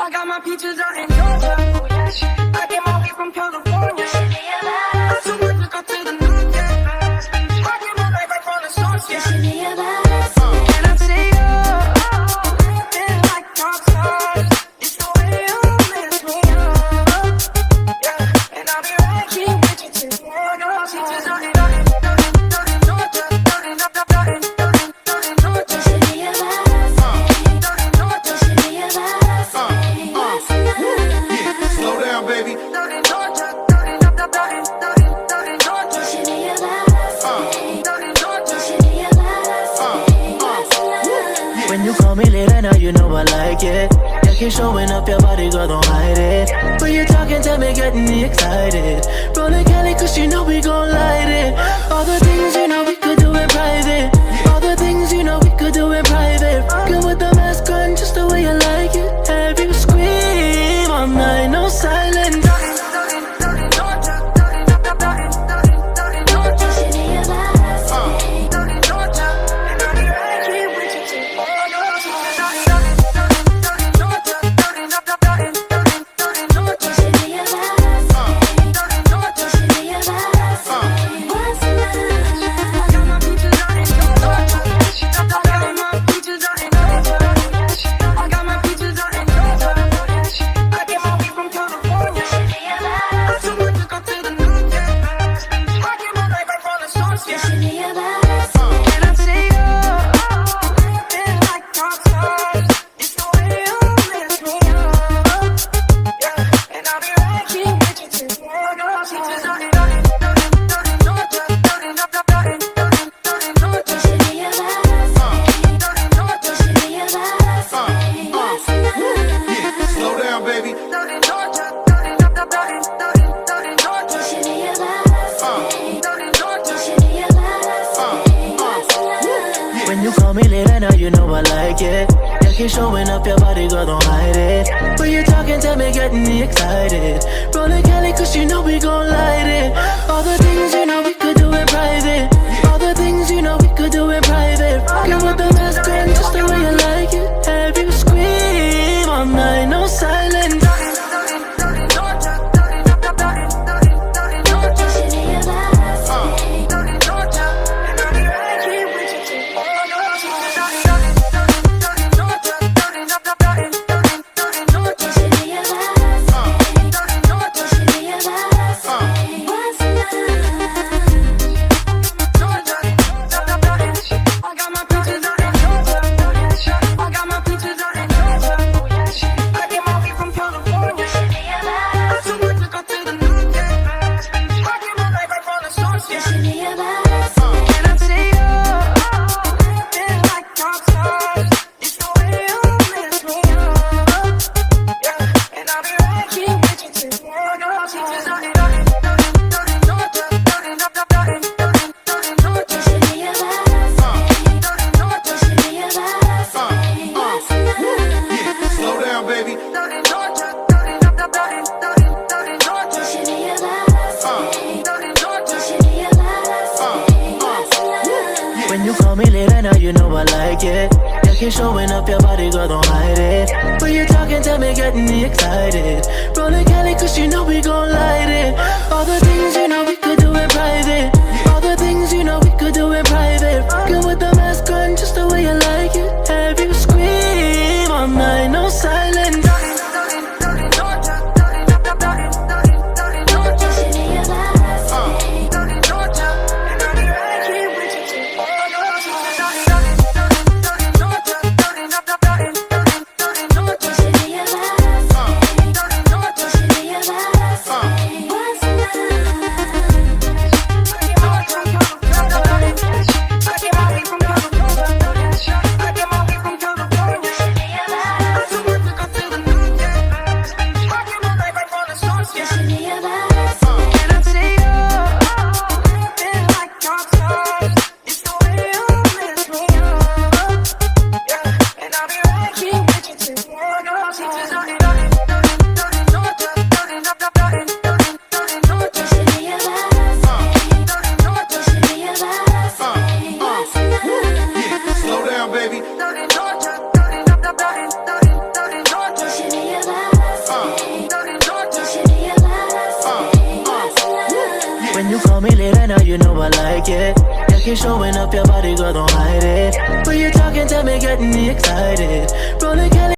I got my peaches out in Georgia. I get my weed from California. I too much to go to the north, yeah. I get my life right from the source, yeah. And I say, oh, living like rock stars. It's the way you lift me up, yeah. And I'll be right here with you till I go. Peaches out in you know I like it. Yeah, keep showing up your body, girl, don't hide it. When you talking to me, getting me excited. Rollin' Cali, cause you know we gon' light it. All the things you know we could do in private. All the things you know we could do in private. Rockin' with the mask on, just the way you like it. Have you scream all night, no silence. Showing up your body, girl, don't hide it. When you talking to me, getting me excited. Rollin' Cali, cause you know we gon' light it. All the things you know we could do in private. All the things you know we could do in private. Rockin' with the mask on, just the way you like it. Have you scream all night, no silence. Showing up your body, girl, don't hide it. When you talking to me, getting me excited. Rollin' Cali, cause you know we gon' light it. All the things you know we could do in private. All the things you know we could do in private. Rockin' with the mask on, just the way you like it. Have you scream all night, no silence. What's you call me late and now you know I like it. Yeah, keep showing up your body, girl, don't hide it. When you talking to me, getting me excited. Rolling Kelly.